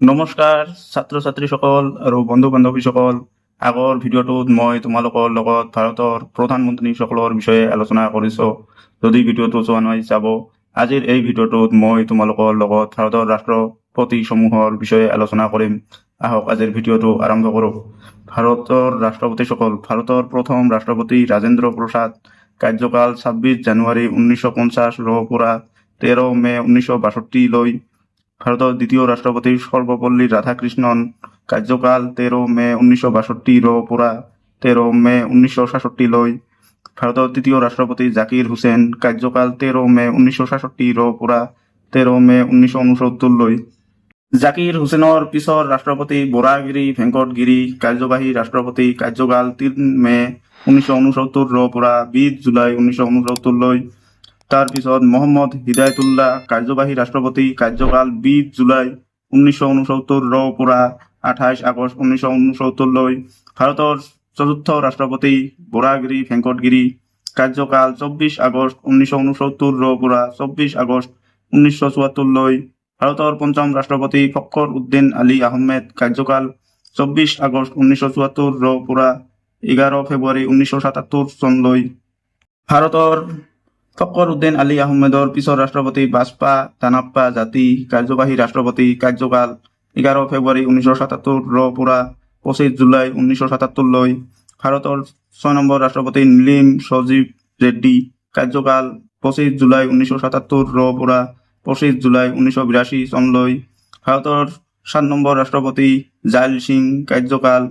নমস্কাৰ ছাত্ৰ ছাত্ৰী সকল আৰু বন্ধু বান্ধৱী সকল। আগৰ ভিডিঅ'টোত মই তোমালোকৰ লগত ভাৰতৰ প্ৰধানমন্ত্ৰীসকলৰ বিষয়ে আলোচনা কৰিছোঁ। যদি ভিডিঅ'টো চোৱা নাই চাব। আজিৰ এই ভিডিঅ'টোত মই তোমালোকৰ লগত ভাৰতৰ ৰাষ্ট্ৰপতিসমূহৰ বিষয়ে আলোচনা কৰিম। আহক আজিৰ ভিডিঅ'টো আৰম্ভ কৰোঁ। ভাৰতৰ ৰাষ্ট্ৰপতিসকল। ভাৰতৰ প্ৰথম ৰাষ্ট্ৰপতি ৰাজেন্দ্ৰ প্ৰসাদ, কাৰ্যকাল 26 জানুৱাৰী 1950 পৰা 13 মে 1962 ভাৰতৰ দ্বিতীয় ৰাষ্ট্ৰপতি সৰ্বপল্লী ৰাধাকৃষ্ণন, কাৰ্যকাল 13 মে 1962 পৰা 13 মে 1966 ভাৰতৰ তৃতীয় ৰাষ্ট্ৰপতি জাকিৰ হুছেইন, কাৰ্যকাল 13 মে 1966 পৰা 13 মে 1969 জাকিৰ হুছেইনৰ পিছৰ ৰাষ্ট্ৰপতি বৰাগিৰি ভেংকট গিৰি, কাৰ্যবাহী ৰাষ্ট্ৰপতি, কাৰ্যকাল 3 মে 1969 পৰা 20 জুলাই 1969 তাৰ পিছত মহম্মদ হিদায়তুল্লাহ, কাৰ্যবাহী ৰাষ্ট্ৰপতি, কাৰ্যকাল 20 জুলাই 1969 পৰা 28 আগষ্ট 1969 ভাৰতৰ চতুৰ্থ ৰাষ্ট্ৰপতি বৰাগিৰি ভেংকট গিৰি, কাৰ্যকাল 24 আগষ্ট 1969 পৰা 24 আগষ্ট 1974 ভাৰতৰ পঞ্চম ৰাষ্ট্ৰপতি ফখৰ উদ্দিন আলী আহমেদ, কাৰ্যকাল 24 আগষ্ট 1974 পৰা 11 ফেব্ৰুৱাৰী 1977 চনলৈ ভাৰতৰ ফখৰ উদ্দিন আলী আহমেদৰ পিছৰ ৰাষ্ট্ৰপতি বাজপা দানাপ্পা জাতি, কাৰ্যবাহী ৰাষ্ট্ৰপতি, কাৰ্যকাল 11 ফেব্ৰুৱাৰী 1977 পৰা 25 জুলাই 1977 ভাৰতৰ 6 নম্বৰ ৰাষ্ট্ৰপতি নীলিম সঞ্জীৱ ৰেড্ডী, কাৰ্যকাল 25 জুলাই 1977 পৰা 25 জুলাই 1982 চনলৈ ভাৰতৰ 7 নম্বৰ ৰাষ্ট্ৰপতি জাইল সিং, কাৰ্যকাল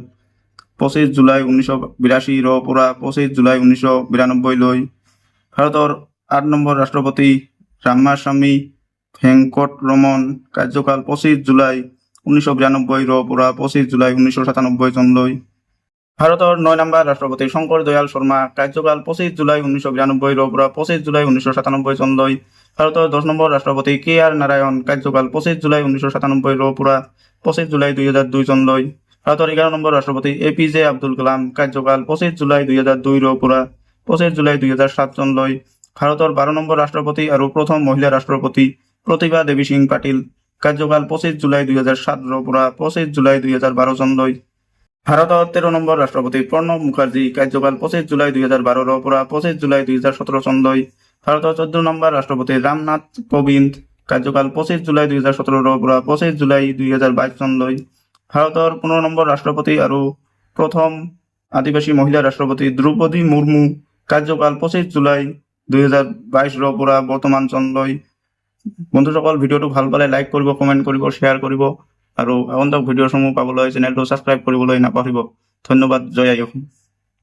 25 জুলাই 1982 পৰা 25 জুলাই 1992 ভাৰতৰ 8 নম্বৰ ৰাষ্ট্ৰপতি ৰামাস্বামী ভেংকটৰমন, কাৰ্যকাল 25 জুলাই 1992 পৰা 25 জুলাই 1997 চনলৈ ভাৰতৰ 9 নম্বৰ ৰাষ্ট্ৰপতি শংকৰ দয়াল শৰ্মা, কাৰ্যকাল 25 জুলাই 1992 পৰা 25 জুলাই 1997 চনলৈ ভাৰতৰ 10 নম্বৰ ৰাষ্ট্ৰপতি KR নাৰায়ণ, কাৰ্যকাল 25 জুলাই 1997 পৰা 25 জুলাই 2002 চনলৈ ভাৰতৰ 11 নম্বৰ ৰাষ্ট্ৰপতি APJ আব্দুল কালাম, কাৰ্যকাল 25 জুলাই 2002 পৰা 25 জুলাই 2007 চনলৈ ভাৰতৰ 12 নম্বৰ ৰাষ্ট্ৰপতি আৰু প্ৰথম মহিলা ৰাষ্ট্ৰপতি প্ৰতিভা দেৱী সিং পাটিল, কাৰ্যকাল 25 জুলাই 2007 পৰা 25 জুলাই 2012 চনলৈ ভাৰতৰ 13 নম্বৰ ৰাষ্ট্ৰপতি প্ৰণৱ মুখাৰ্জী, কাৰ্যকাল 25 জুলাই 2012 পৰা 25 জুলাই 2017 চনলৈ ভাৰতৰ 14 নম্বৰ ৰাষ্ট্ৰপতি ৰামনাথ কোবিন্দ, কাৰ্যকাল 25 জুলাই 2017 পৰা 25 জুলাই 2022 চনলৈ ভাৰতৰ 15 নম্বৰ ৰাষ্ট্ৰপতি আৰু প্ৰথম আদিবাসী মহিলা ৰাষ্ট্ৰপতি দ্ৰৌপদী মুৰ্মু, কাৰ্যকাল 25 জুলাই 2022 পৰা বৰ্তমান চনলৈ। বন্ধুসকল, ভিডিঅ'টো ভাল পালে লাইক কৰিব, কমেণ্ট কৰিব, শ্বেয়াৰ কৰিব আৰু আগন্তুক ভিডিঅ'সমূহ পাবলৈ চেনেলটো ছাবস্ক্ৰাইব কৰিবলৈ নাপাহৰিব। ধন্যবাদ। জয় আই অসম।